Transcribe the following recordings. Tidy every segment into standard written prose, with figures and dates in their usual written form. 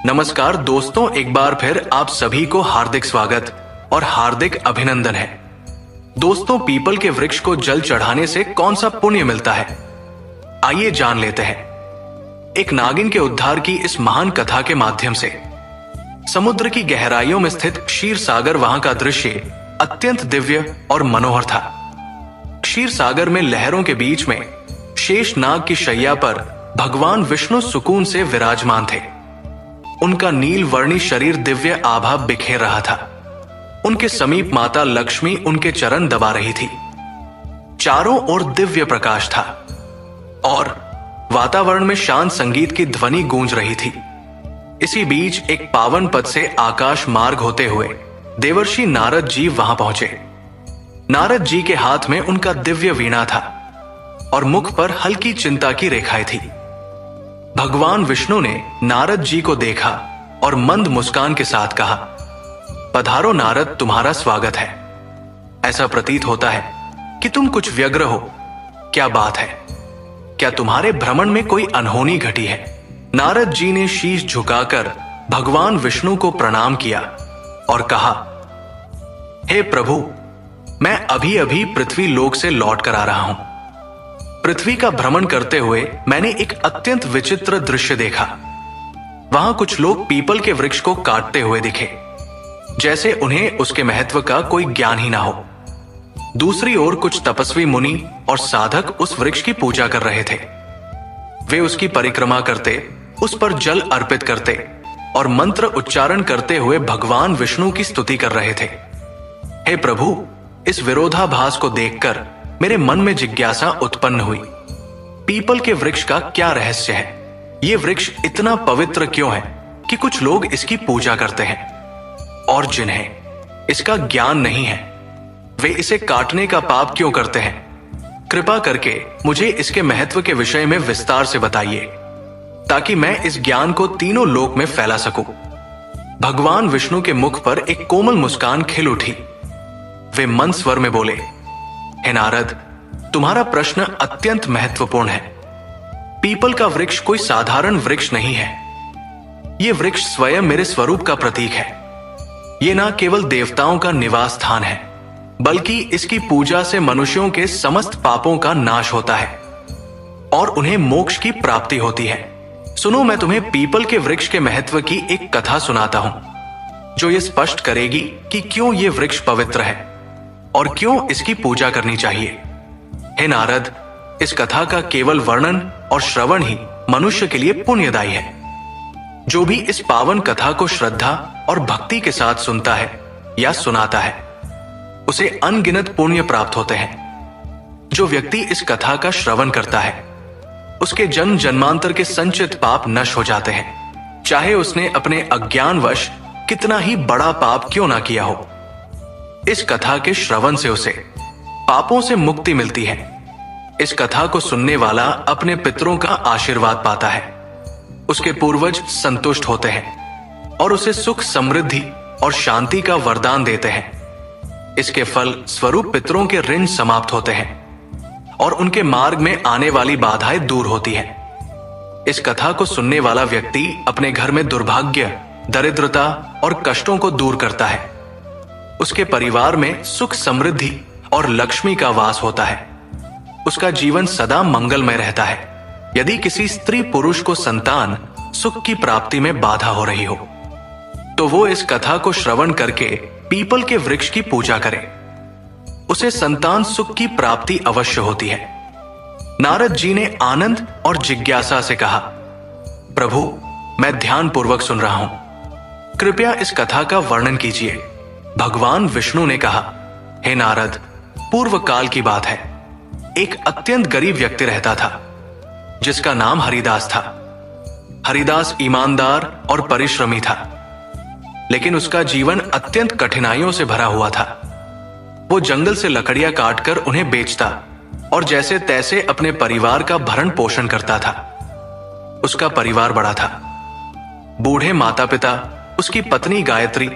नमस्कार दोस्तों, एक बार फिर आप सभी को हार्दिक स्वागत और हार्दिक अभिनंदन है। दोस्तों, पीपल के वृक्ष को जल चढ़ाने से कौन सा पुण्य मिलता है, आइए जान लेते हैं। एक नागिन के उद्धार की इस महान कथा के माध्यम से समुद्र की गहराइयों में स्थित क्षीर सागर वहां का दृश्य अत्यंत दिव्य और मनोहर था। क्षीर सागर में लहरों के बीच में शेष नाग की शैया पर भगवान विष्णु सुकून से विराजमान थे। उनका नील वर्णी शरीर दिव्य आभा बिखेर रहा था। उनके समीप माता लक्ष्मी उनके चरण दबा रही थी। चारों ओर दिव्य प्रकाश था और वातावरण में शांत संगीत की ध्वनि गूंज रही थी। इसी बीच एक पावन पथ से आकाश मार्ग होते हुए देवर्षि नारद जी वहां पहुंचे। नारद जी के हाथ में उनका दिव्य वीणा था और मुख पर हल्की चिंता की रेखाएं थी। भगवान विष्णु ने नारद जी को देखा और मंद मुस्कान के साथ कहा, पधारो नारद, तुम्हारा स्वागत है। ऐसा प्रतीत होता है कि तुम कुछ व्यग्र हो। क्या बात है? क्या तुम्हारे भ्रमण में कोई अनहोनी घटी है? नारद जी ने शीश झुकाकर भगवान विष्णु को प्रणाम किया और कहा, हे प्रभु, मैं अभी अभी पृथ्वी लोक से लौट कर आ रहा हूं। पृथ्वी का भ्रमण करते हुए मैंने एक अत्यंत विचित्र दृश्य देखा। वहां कुछ लोग पीपल के वृक्ष को काटते हुए दिखे, जैसे उन्हें उसके महत्व का कोई ज्ञान ही ना हो। दूसरी ओर कुछ तपस्वी मुनि और साधक उस वृक्ष की पूजा कर रहे थे। वे उसकी परिक्रमा करते, उस पर जल अर्पित करते और मंत्र उच्चारण करते हुए भगवान विष्णु की स्तुति कर रहे थे। हे प्रभु, इस विरोधाभास को देखकर मेरे मन में जिज्ञासा उत्पन्न हुई। पीपल के वृक्ष का क्या रहस्य है? ये वृक्ष इतना पवित्र क्यों है कि कुछ लोग इसकी पूजा करते हैं और जिन्हें इसका ज्ञान नहीं है वे इसे काटने का पाप क्यों करते हैं? कृपा करके मुझे इसके महत्व के विषय में विस्तार से बताइए ताकि मैं इस ज्ञान को तीनों लोक में फैला सकूं। भगवान विष्णु के मुख पर एक कोमल मुस्कान खिल उठी। वे मंद स्वर में बोले, हे नारद, तुम्हारा प्रश्न अत्यंत महत्वपूर्ण है। पीपल का वृक्ष कोई साधारण वृक्ष नहीं है। यह वृक्ष स्वयं मेरे स्वरूप का प्रतीक है। यह न केवल देवताओं का निवास स्थान है, बल्कि इसकी पूजा से मनुष्यों के समस्त पापों का नाश होता है और उन्हें मोक्ष की प्राप्ति होती है। सुनो, मैं तुम्हें पीपल के वृक्ष के महत्व की एक कथा सुनाता हूं, जो यह स्पष्ट करेगी कि क्यों यह वृक्ष पवित्र है और क्यों इसकी पूजा करनी चाहिए। हे नारद, इस कथा का केवल वर्णन और श्रवण ही मनुष्य के लिए पुण्यदायी है। जो भी इस पावन कथा को श्रद्धा और भक्ति के साथ सुनता है या सुनाता है, उसे अनगिनत पुण्य प्राप्त होते हैं। जो व्यक्ति इस कथा का श्रवण करता है, उसके जन्म जन्मांतर के संचित पाप नष्ट हो जाते हैं, चाहे उसने अपने अज्ञानवश कितना ही बड़ा पाप क्यों ना किया हो। इस कथा के श्रवण से उसे पापों से मुक्ति मिलती है। इस कथा को सुनने वाला अपने पितरों का आशीर्वाद पाता है, उसके पूर्वज संतुष्ट होते हैं और उसे सुख, समृद्धि और शांति का वरदान देते हैं। इसके फल स्वरूप पितरों के ऋण समाप्त होते हैं और उनके मार्ग में आने वाली बाधाएं दूर होती है। इस कथा को सुनने वाला व्यक्ति अपने घर में दुर्भाग्य, दरिद्रता और कष्टों को दूर करता है। उसके परिवार में सुख, समृद्धि और लक्ष्मी का वास होता है। उसका जीवन सदा मंगलमय रहता है। यदि किसी स्त्री पुरुष को संतान सुख की प्राप्ति में बाधा हो रही हो, तो वो इस कथा को श्रवण करके पीपल के वृक्ष की पूजा करे। उसे संतान सुख की प्राप्ति अवश्य होती है। नारद जी ने आनंद और जिज्ञासा से कहा, प्रभु, मैं ध्यान पूर्वक सुन रहा हूं, कृपया इस कथा का वर्णन कीजिए। भगवान विष्णु ने कहा, हे नारद, पूर्व काल की बात है। एक अत्यंत गरीब व्यक्ति रहता था, जिसका नाम हरिदास था। हरिदास ईमानदार और परिश्रमी था, लेकिन उसका जीवन अत्यंत कठिनाइयों से भरा हुआ था। वो जंगल से लकड़ियां काटकर उन्हें बेचता और जैसे तैसे अपने परिवार का भरण पोषण करता था। उसका परिवार बड़ा था। बूढ़े माता पिता, उसकी पत्नी गायत्री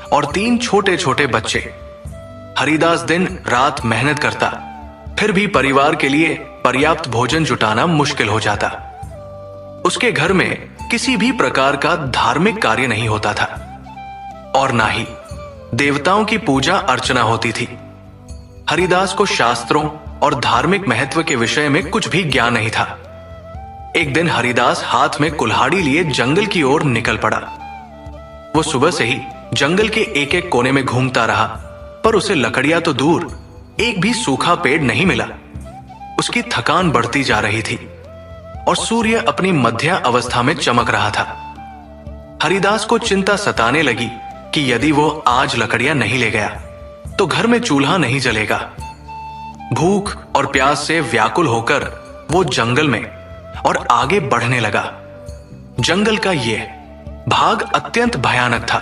और 3 छोटे छोटे बच्चे। हरिदास दिन रात मेहनत करता, फिर भी परिवार के लिए पर्याप्त भोजन जुटाना मुश्किल हो जाता। उसके घर में किसी भी प्रकार का धार्मिक कार्य नहीं होता था और ना ही देवताओं की पूजा अर्चना होती थी। हरिदास को शास्त्रों और धार्मिक महत्व के विषय में कुछ भी ज्ञान नहीं था। एक दिन हरिदास हाथ में कुल्हाड़ी लिए जंगल की ओर निकल पड़ा। वो सुबह से ही जंगल के एक एक कोने में घूमता रहा, पर उसे लकड़ियां तो दूर, एक भी सूखा पेड़ नहीं मिला। उसकी थकान बढ़ती जा रही थी और सूर्य अपनी मध्य अवस्था में चमक रहा था। हरिदास को चिंता सताने लगी कि यदि वो आज लकड़ियां नहीं ले गया तो घर में चूल्हा नहीं जलेगा। भूख और प्यास से व्याकुल होकर वो जंगल में और आगे बढ़ने लगा। जंगल का ये भाग अत्यंत भयानक था।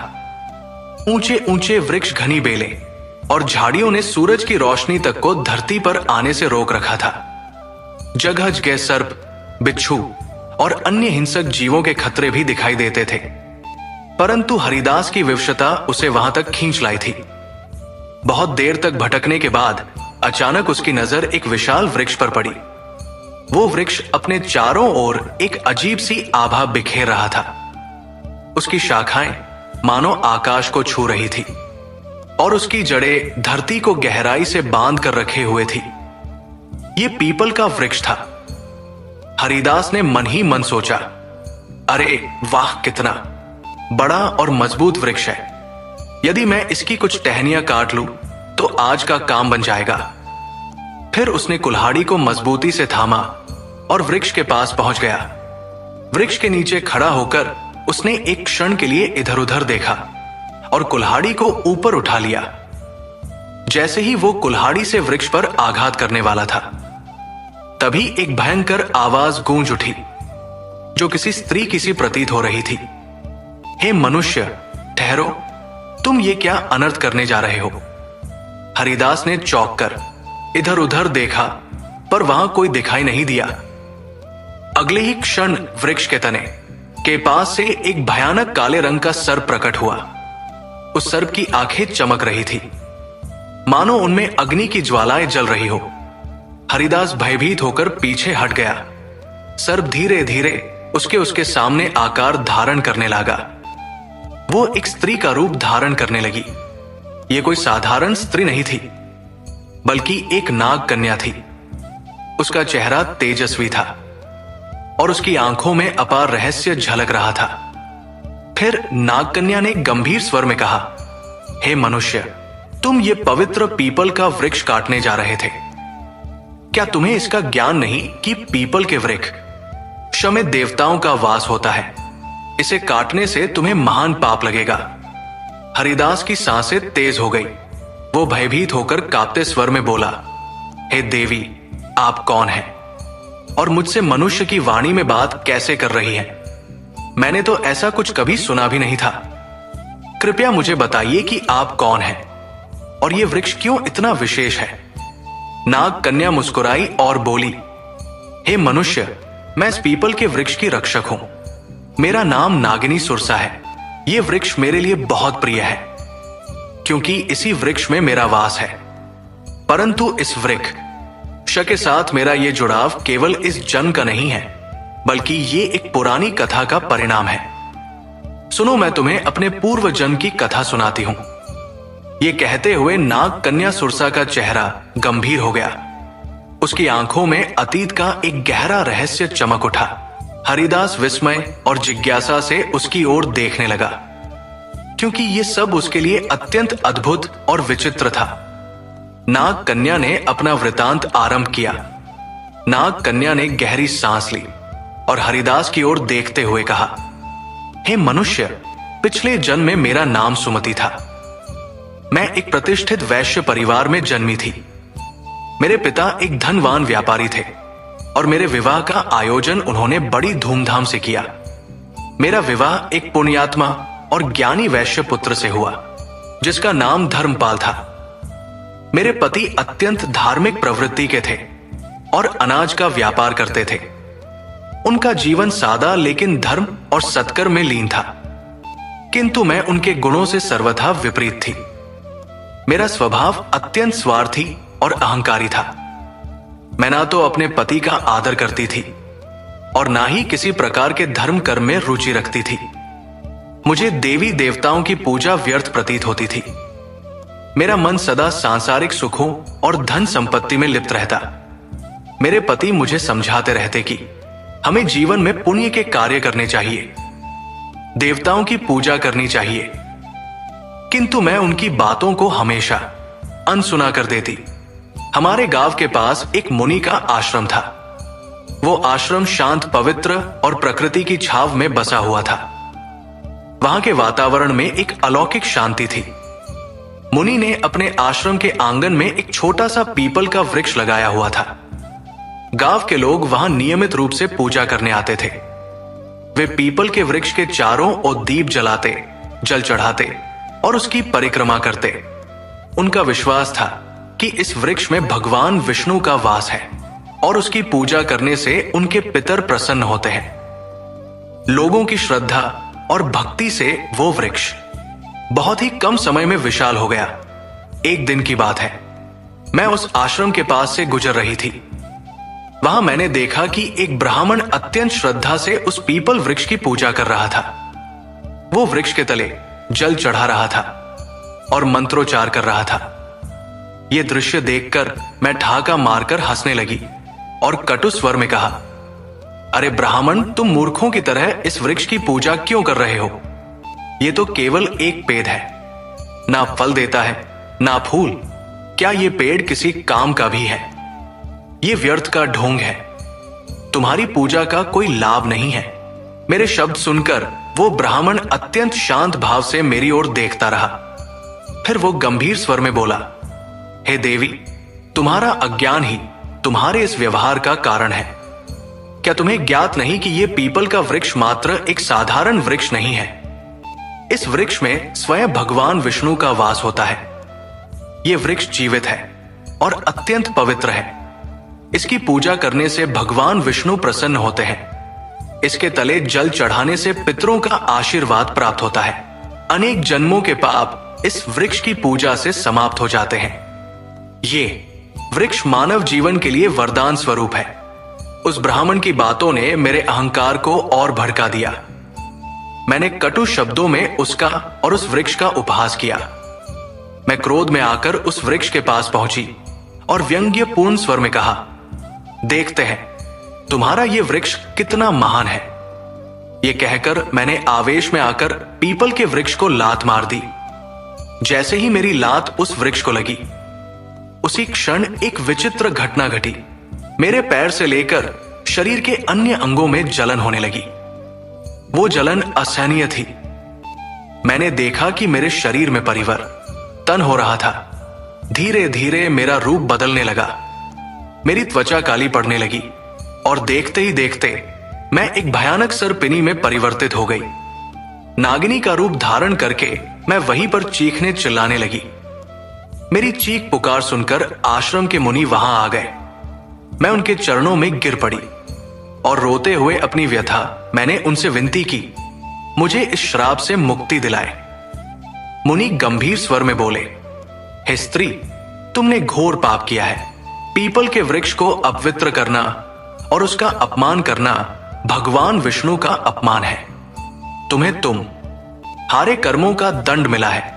ऊंचे ऊंचे वृक्ष, घनी बेलें और झाड़ियों ने सूरज की रोशनी तक को धरती पर आने से रोक रखा था। जगह जगह सर्प, बिच्छू और अन्य हिंसक जीवों के खतरे भी दिखाई देते थे, परंतु हरिदास की विवशता उसे वहां तक खींच लाई थी। बहुत देर तक भटकने के बाद अचानक उसकी नजर एक विशाल वृक्ष पर पड़ी। वो वृक्ष अपने चारों ओर एक अजीब सी आभा बिखेर रहा था। उसकी शाखाएं मानो आकाश को छू रही थी और उसकी जड़ें धरती को गहराई से बांध कर रखे हुए थी। ये पीपल का वृक्ष था। हरिदास ने मन ही मन सोचा, अरे वाह, कितना बड़ा और मजबूत वृक्ष है। यदि मैं इसकी कुछ टहनियां काट लूं तो आज का काम बन जाएगा। फिर उसने कुल्हाड़ी को मजबूती से थामा और वृक्ष के पास पहुंच गया। वृक्ष के नीचे खड़ा होकर उसने एक क्षण के लिए इधर उधर देखा और कुल्हाड़ी को ऊपर उठा लिया। जैसे ही वो कुल्हाड़ी से वृक्ष पर आघात करने वाला था, तभी एक भयंकर आवाज गूंज उठी, जो किसी स्त्री की सी प्रतीत हो रही थी। हे मनुष्य, ठहरो, तुम ये क्या अनर्थ करने जा रहे हो? हरिदास ने चौंक कर इधर उधर देखा, पर वहां कोई दिखाई नहीं दिया। अगले ही क्षण वृक्ष के तने के पास से एक भयानक काले रंग का सर्प प्रकट हुआ। उस सर्प की आंखें चमक रही थी, मानो उनमें अग्नि की ज्वालाएं जल रही हो। हरिदास भयभीत होकर पीछे हट गया। सर्प धीरे धीरे उसके सामने आकार धारण करने लगा। वो एक स्त्री का रूप धारण करने लगी। ये कोई साधारण स्त्री नहीं थी, बल्कि एक नाग कन्या थी। उसका चेहरा तेजस्वी था और उसकी आंखों में अपार रहस्य झलक रहा था। फिर नाग कन्या ने गंभीर स्वर में कहा, हे मनुष्य, तुम ये पवित्र पीपल का वृक्ष काटने जा रहे थे। क्या तुम्हें इसका ज्ञान नहीं कि पीपल के वृक्ष शमे देवताओं का वास होता है? इसे काटने से तुम्हें महान पाप लगेगा। हरिदास की सांसें तेज हो गई। वो भयभीत होकर कांपते स्वर में बोला, हे देवी, आप कौन हैं और मुझसे मनुष्य की वाणी में बात कैसे कर रही हैं? मैंने तो ऐसा कुछ कभी सुना भी नहीं था। कृपया मुझे बताइए कि आप कौन हैं और ये वृक्ष क्यों इतना विशेष है? नाग कन्या मुस्कुराई और बोली, हे मनुष्य, मैं इस पीपल के वृक्ष की रक्षक हूं। मेरा नाम नागिनी सुरसा है। यह वृक्ष मेरे लिए बहुत प्रिय है, क्योंकि इसी वृक्ष में मेरा वास है। परंतु इस वृक्ष के साथ मेरा यह जुड़ाव केवल इस जन्म का नहीं है, बल्कि ये एक पुरानी कथा का परिणाम है। सुनो, मैं तुम्हें अपने पूर्व जन्म की कथा सुनाती हूं। ये कहते हुए नाग कन्या सुरसा का चेहरा गंभीर हो गया। उसकी आंखों में अतीत का एक गहरा रहस्य चमक उठा। हरिदास विस्मय और जिज्ञासा से उसकी ओर देखने लगा, क्योंकि ये सब उसके लिए अत्यंत अद्भुत और विचित्र था। नाग कन्या ने अपना वृतांत आरंभ किया। नाग कन्या ने गहरी सांस ली और हरिदास की ओर देखते हुए कहा, हे मनुष्य, पिछले जन्म में मेरा नाम सुमति था। मैं एक प्रतिष्ठित वैश्य परिवार में जन्मी थी। मेरे पिता एक धनवान व्यापारी थे और मेरे विवाह का आयोजन उन्होंने बड़ी धूमधाम से किया। मेरा विवाह एक पुण्यात्मा और ज्ञानी वैश्य पुत्र से हुआ, जिसका नाम धर्मपाल था। मेरे पति अत्यंत धार्मिक प्रवृत्ति के थे और अनाज का व्यापार करते थे। उनका जीवन सादा लेकिन धर्म और सत्कर्म में लीन था, किंतु मैं उनके गुणों से सर्वथा विपरीत थी। मेरा स्वभाव अत्यंत स्वार्थी और अहंकारी था। मैं ना तो अपने पति का आदर करती थी, और ना ही किसी प्रकार के धर्म कर्म में रुचि रखती थी। मुझे देवी देवताओं की पूजा व्यर्थ प्रतीत होती थी। मेरा मन सदा सांसारिक सुखों और धन संपत्ति में लिप्त रहता। मेरे पति मुझे समझाते रहते कि हमें जीवन में पुण्य के कार्य करने चाहिए, देवताओं की पूजा करनी चाहिए, किंतु मैं उनकी बातों को हमेशा अनसुना कर देती। हमारे गांव के पास एक मुनि का आश्रम था। वो आश्रम शांत, पवित्र और प्रकृति की छाव में बसा हुआ था। वहां के वातावरण में एक अलौकिक शांति थी। मुनि ने अपने आश्रम के आंगन में एक छोटा सा पीपल का वृक्ष लगाया हुआ था। गांव के लोग वहां नियमित रूप से पूजा करने आते थे। वे पीपल के वृक्ष के चारों ओर दीप जलाते, जल चढ़ाते और उसकी परिक्रमा करते। उनका विश्वास था कि इस वृक्ष में भगवान विष्णु का वास है और उसकी पूजा करने से उनके पितर प्रसन्न होते हैं। लोगों की श्रद्धा और भक्ति से वो वृक्ष बहुत ही कम समय में विशाल हो गया। एक दिन की बात है, मैं उस आश्रम के पास से गुजर रही थी। वहां मैंने देखा कि एक ब्राह्मण अत्यंत श्रद्धा से उस पीपल वृक्ष की पूजा कर रहा था। वो वृक्ष के तले जल चढ़ा रहा था और मंत्रोच्चार कर रहा था। यह दृश्य देखकर मैं ठहाका मारकर हंसने लगी और कटु स्वर में कहा, अरे ब्राह्मण, तुम मूर्खों की तरह इस वृक्ष की पूजा क्यों कर रहे हो? यह तो केवल एक पेड़ है, ना फल देता है ना फूल। क्या यह पेड़ किसी काम का भी है? यह व्यर्थ का ढोंग है। तुम्हारी पूजा का कोई लाभ नहीं है। मेरे शब्द सुनकर वो ब्राह्मण अत्यंत शांत भाव से मेरी ओर देखता रहा। फिर वो गंभीर स्वर में बोला, हे देवी, तुम्हारा अज्ञान ही तुम्हारे इस व्यवहार का कारण है। क्या तुम्हें ज्ञात नहीं कि यह पीपल का वृक्ष मात्र एक साधारण वृक्ष नहीं है? इस वृक्ष में स्वयं भगवान विष्णु का वास होता है। यह वृक्ष जीवित है और अत्यंत पवित्र है। इसकी पूजा करने से भगवान विष्णु प्रसन्न होते हैं। इसके तले जल चढ़ाने से पितरों का आशीर्वाद प्राप्त होता है। अनेक जन्मों के पाप इस वृक्ष की पूजा से समाप्त हो जाते हैं। ये वृक्ष मानव जीवन के लिए वरदान स्वरूप है। उस ब्राह्मण की बातों ने मेरे अहंकार को और भड़का दिया। मैंने कटु शब्दों में उसका और उस वृक्ष का उपहास किया। मैं क्रोध में आकर उस वृक्ष के पास पहुंची और व्यंग्यपूर्ण स्वर में कहा, देखते हैं तुम्हारा यह वृक्ष कितना महान है। यह कहकर मैंने आवेश में आकर पीपल के वृक्ष को लात मार दी। जैसे ही मेरी लात उस वृक्ष को लगी, उसी क्षण एक विचित्र घटना घटी। मेरे पैर से लेकर शरीर के अन्य अंगों में जलन होने लगी। वो जलन असहनीय थी। मैंने देखा कि मेरे शरीर में परिवर्तन हो रहा था। धीरे धीरे मेरा रूप बदलने लगा। मेरी त्वचा काली पड़ने लगी और देखते ही देखते मैं एक भयानक सर्पिनी में परिवर्तित हो गई। नागिनी का रूप धारण करके मैं वहीं पर चीखने चिल्लाने लगी। मेरी चीख पुकार सुनकर आश्रम के मुनि वहां आ गए। मैं उनके चरणों में गिर पड़ी और रोते हुए अपनी व्यथा मैंने उनसे विनती की, मुझे इस श्राप से मुक्ति दिलाए। मुनि गंभीर स्वर में बोले, हे स्त्री, तुमने घोर पाप किया है। पीपल के वृक्ष को अपवित्र करना और उसका अपमान करना भगवान विष्णु का अपमान है। तुम्हें हारे कर्मों का दंड मिला है।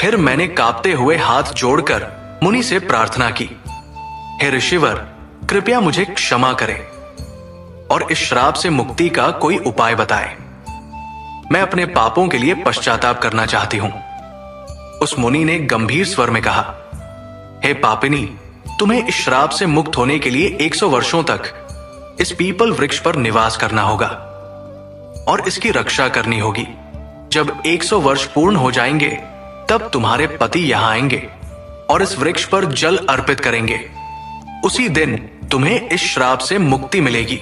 फिर मैंने कांपते हुए हाथ जोड़कर मुनि से प्रार्थना की, हे ऋषिवर, कृपया मुझे क्षमा करें और इस श्राप से मुक्ति का कोई उपाय बताएं। मैं अपने पापों के लिए पश्चाताप करना चाहती हूं। उस मुनि ने गंभीर स्वर में कहा, हे पापिनी, तुम्हें इस श्राप से मुक्त होने के लिए 100 वर्षों तक इस पीपल वृक्ष पर निवास करना होगा और इसकी रक्षा करनी होगी। जब 100 वर्ष पूर्ण हो जाएंगे, तब तुम्हारे पति यहां आएंगे और इस वृक्ष पर जल अर्पित करेंगे। उसी दिन तुम्हें इस श्राप से मुक्ति मिलेगी।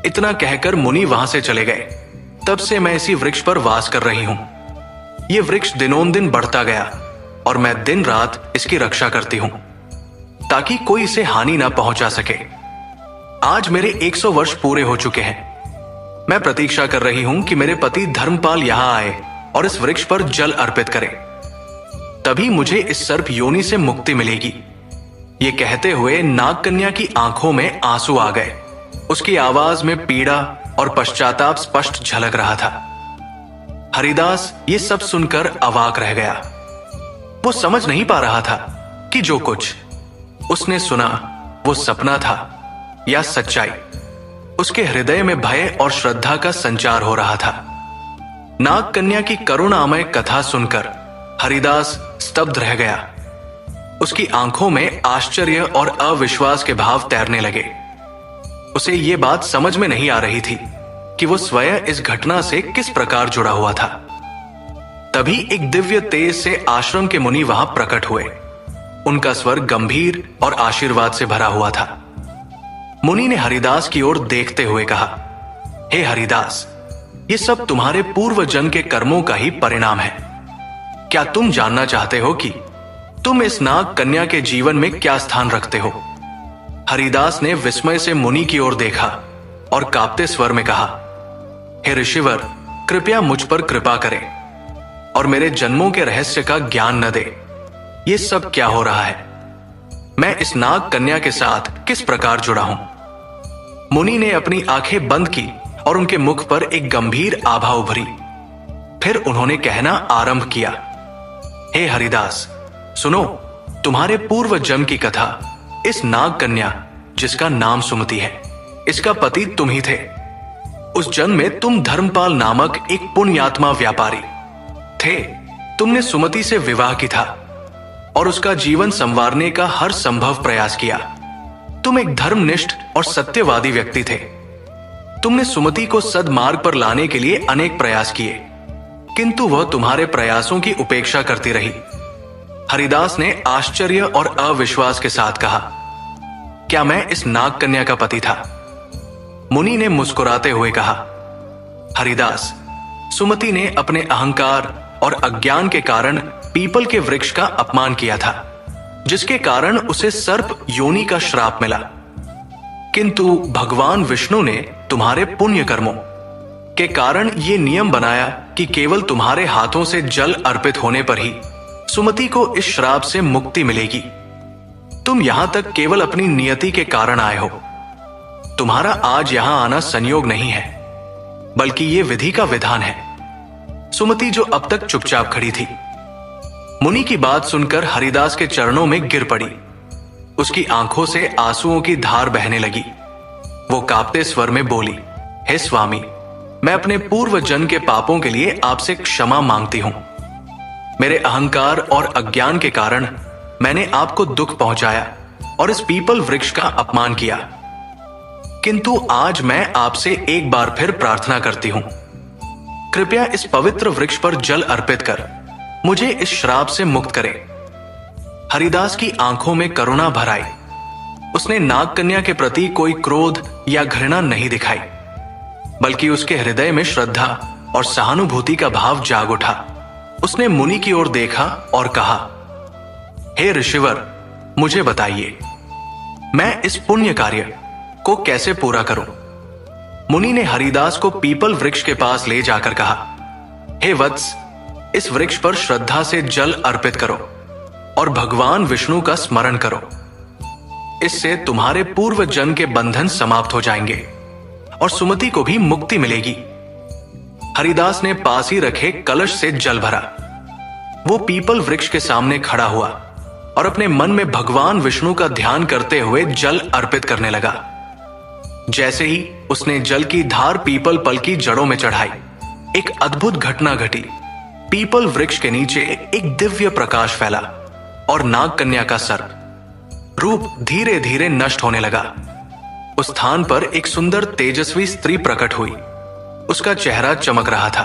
इतना कहकर मुनि वहां से चले गए। तब से मैं इसी वृक्ष पर वास कर रही हूं। यह वृक्ष दिनोंदिन बढ़ता गया और मैं दिन रात इसकी रक्षा करती हूं ताकि कोई इसे हानि ना पहुंचा सके। आज मेरे 100 वर्ष पूरे हो चुके हैं। मैं प्रतीक्षा कर रही हूं कि मेरे पति धर्मपाल यहां आए और इस वृक्ष पर जल अर्पित करें। तभी मुझे इस सर्प योनि से मुक्ति मिलेगी। ये कहते हुए नागकन्या की आंखों में आंसू आ गए उसकी आवाज में पीड़ा और पश्चाताप स्पष्ट झलक रहा था। हरिदास ये सब सुनकर अवाक रह गया। वो समझ नहीं पा रहा था कि जो कुछ उसने सुना वो सपना था या सच्चाई। उसके हृदय में भय और श्रद्धा का संचार हो रहा था। नाग कन्या की करुणामय कथा सुनकर हरिदास स्तब्ध रह गया। उसकी आंखों में आश्चर्य और अविश्वास के भाव तैरने लगे। उसे ये बात समझ में नहीं आ रही थी कि वो स्वयं इस घटना से किस प्रकार जुड़ा हुआ था। तभी एक दिव्य तेज से आश्रम के मुनि वहां प्रकट हुए। उनका स्वर गंभीर और आशीर्वाद से भरा हुआ था। मुनि ने हरिदास की ओर देखते हुए कहा, हे हरिदास, ये सब तुम्हारे पूर्व जन्म के कर्मों का ही परिणाम है। क्या तुम जानना चाहते हो कि तुम इस नाग कन्या के जीवन में क्या स्थान रखते हो? हरिदास ने विस्मय से मुनि की ओर देखा और कांपते स्वर में कहा, हे ऋषिवर, कृपया मुझ पर कृपा करें और मेरे जन्मों के रहस्य का ज्ञान न दे। ये सब क्या हो रहा है? मैं इस नाग कन्या के साथ किस प्रकार जुड़ा हूं? मुनि ने अपनी आंखें बंद की और उनके मुख पर एक गंभीर आभा उभरी। फिर उन्होंने कहना आरंभ किया, हे हरिदास, सुनो, तुम्हारे पूर्व जन्म की कथा। इस नाग कन्या जिसका नाम सुमति है, इसका पति तुम ही थे। उस जन्म में तुम धर्मपाल नामक एक पुण्यात्मा व्यापारी थे। तुमने सुमति से विवाह की था और उसका जीवन संवारने का हर संभव प्रयास किया। तुम एक धर्मनिष्ठ और सत्यवादी व्यक्ति थे। तुमने सुमति को सद्मार्ग पर लाने के लिए अनेक प्रयास किए, किंतु वह तुम्हारे प्रयासों की उपेक्षा करती रही। हरिदास ने आश्चर्य और अविश्वास के साथ कहा, क्या मैं इस नाग कन्या का पति था? मुनि ने मुस्कुराते हुए कहा, हरिदास, सुमति ने अपने अहंकार और अज्ञान के कारण पीपल के वृक्ष का अपमान किया था, जिसके कारण उसे सर्प योनि का श्राप मिला। किंतु भगवान विष्णु ने तुम्हारे पुण्य कर्मों के कारण ये नियम बनाया कि केवल तुम्हारे हाथों से जल अर्पित होने पर ही सुमति को इस श्राप से मुक्ति मिलेगी। तुम यहां तक केवल अपनी नियति के कारण आए हो। तुम्हारा आज यहां आना संयोग नहीं है, बल्कि ये विधि का विधान है। सुमति जो अब तक चुपचाप खड़ी थी, मुनि की बात सुनकर हरिदास के चरणों में गिर पड़ी। उसकी आंखों से आंसुओं की धार बहने लगी। वो कांपते स्वर में बोली, हे स्वामी, मैं अपने पूर्व जन्म के पापों के लिए आपसे क्षमा मांगती हूं। मेरे अहंकार और अज्ञान के कारण मैंने आपको दुख पहुंचाया और इस पीपल वृक्ष का अपमान किया। किंतु आज मैं आपसे एक बार फिर प्रार्थना करती हूं, कृपया इस पवित्र वृक्ष पर जल अर्पित कर मुझे इस श्राप से मुक्त करें। हरिदास की आंखों में करुणा भर आई। उसने नाग कन्या के प्रति कोई क्रोध या घृणा नहीं दिखाई, बल्कि उसके हृदय में श्रद्धा और सहानुभूति का भाव जाग उठा। उसने मुनि की ओर देखा और कहा, हे ऋषिवर, मुझे बताइए, मैं इस पुण्य कार्य को कैसे पूरा करूं? मुनि ने हरिदास को पीपल वृक्ष के पास ले जाकर कहा, हे वत्स, इस वृक्ष पर श्रद्धा से जल अर्पित करो और भगवान विष्णु का स्मरण करो। इससे तुम्हारे पूर्व जन्म के बंधन समाप्त हो जाएंगे और सुमति को भी मुक्ति मिलेगी। हरिदास ने पास ही रखे कलश से जल भरा। वो पीपल वृक्ष के सामने खड़ा हुआ और अपने मन में भगवान विष्णु का ध्यान करते हुए जल अर्पित करने लगा। जैसे ही उसने जल की धार पीपल पल की जड़ों में चढ़ाई, एक अद्भुत घटना घटी। पीपल वृक्ष के नीचे एक दिव्य प्रकाश फैला और नाग कन्या का सर्प रूप धीरे धीरे नष्ट होने लगा। उस स्थान पर एक सुंदर तेजस्वी स्त्री प्रकट हुई। उसका चेहरा चमक रहा था,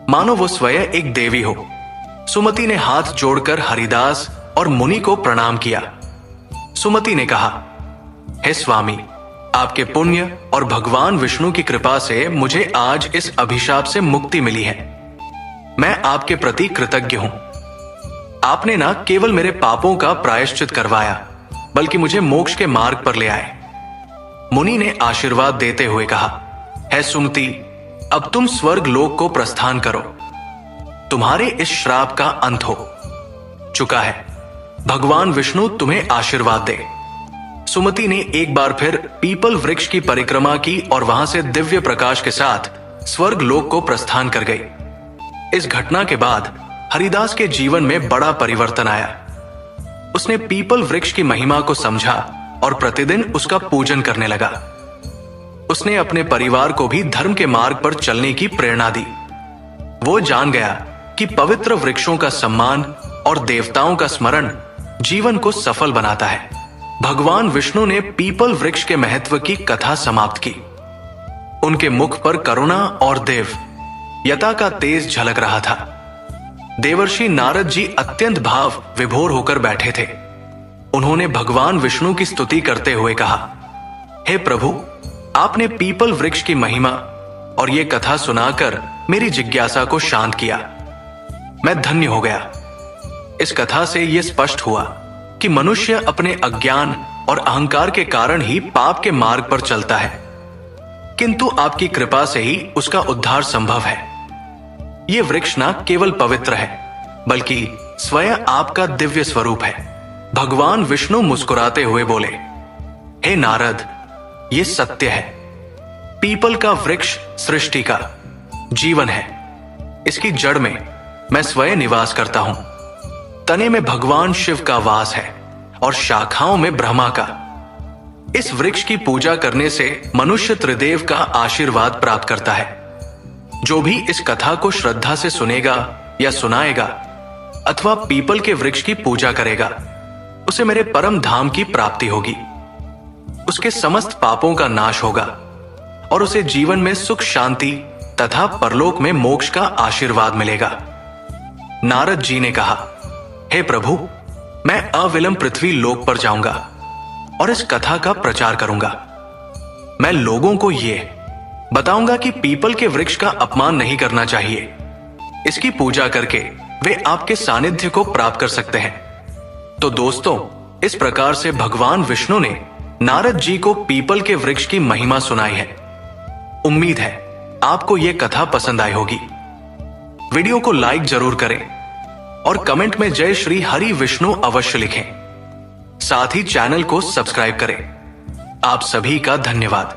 मानो वो स्वयं एक देवी हो। सुमति ने हाथ जोड़कर हरिदास और मुनि को प्रणाम किया। सुमति ने कहा, हे स्वामी, आपके पुण्य और भगवान विष्णु की कृपा से मुझे आज इस अभिशाप से मुक्ति मिली है। मैं आपके प्रति कृतज्ञ हूं। आपने न केवल मेरे पापों का प्रायश्चित करवाया, बल्कि मुझे मोक्ष के मार्ग पर ले आए। मुनि ने आशीर्वाद देते हुए कहा, हे सुमति, अब तुम स्वर्ग लोक को प्रस्थान करो। तुम्हारे इस श्राप का अंत हो चुका है। भगवान विष्णु तुम्हें आशीर्वाद दे। सुमति ने एक बार फिर पीपल वृक्ष की परिक्रमा की और वहां से दिव्य प्रकाश के साथ स्वर्ग लोक को प्रस्थान कर गई। इस घटना के बाद हरिदास के जीवन में बड़ा परिवर्तन आया। उसने पीपल वृक्ष की महिमा को समझा और प्रतिदिन उसका पूजन करने लगा। उसने अपने परिवार को भी धर्म के मार्ग पर चलने की प्रेरणा दी। वो जान गया कि पवित्र वृक्षों का सम्मान और देवताओं का स्मरण जीवन को सफल बनाता है। भगवान विष्णु ने पीपल वृक्ष के महत्व की कथा समाप्त की। उनके मुख पर करुणा और देव यता का तेज झलक रहा था। देवर्षि नारद जी अत्यंत भाव विभोर होकर बैठे थे। उन्होंने भगवान विष्णु की स्तुति करते हुए कहा, हे प्रभु, आपने पीपल वृक्ष की महिमा और ये कथा सुनाकर मेरी जिज्ञासा को शांत किया। मैं धन्य हो गया। इस कथा से यह स्पष्ट हुआ कि मनुष्य अपने अज्ञान और अहंकार के कारण ही पाप के मार्ग पर चलता है, किंतु आपकी कृपा से ही उसका उद्धार संभव है। ये वृक्ष न केवल पवित्र है, बल्कि स्वयं आपका दिव्य स्वरूप है। भगवान विष्णु मुस्कुराते हुए बोले, हे नारद, ये सत्य है। पीपल का वृक्ष सृष्टि का जीवन है। इसकी जड़ में मैं स्वयं निवास करता हूं। तने में भगवान शिव का वास है और शाखाओं में ब्रह्मा का। इस वृक्ष की पूजा करने से मनुष्य त्रिदेव का आशीर्वाद प्राप्त करता है। जो भी इस कथा को श्रद्धा से सुनेगा या सुनाएगा अथवा पीपल के वृक्ष की पूजा करेगा, उसे मेरे परम धाम की प्राप्ति होगी। उसके समस्त पापों का नाश होगा और उसे जीवन में सुख शांति तथा परलोक में मोक्ष का आशीर्वाद मिलेगा। नारद जी ने कहा, हे प्रभु, मैं अविलंब पृथ्वी लोक पर जाऊंगा और इस कथा का प्रचार करूंगा। मैं लोगों को ये बताऊंगा कि पीपल के वृक्ष का अपमान नहीं करना चाहिए। इसकी पूजा करके वे आपके सानिध्य को प्राप्त कर सकते हैं। तो दोस्तों, इस प्रकार से भगवान विष्णु ने नारद जी को पीपल के वृक्ष की महिमा सुनाई है। उम्मीद है आपको यह कथा पसंद आई होगी। वीडियो को लाइक जरूर करें और कमेंट में जय श्री हरि विष्णु अवश्य लिखें। साथ ही चैनल को सब्सक्राइब करें। आप सभी का धन्यवाद।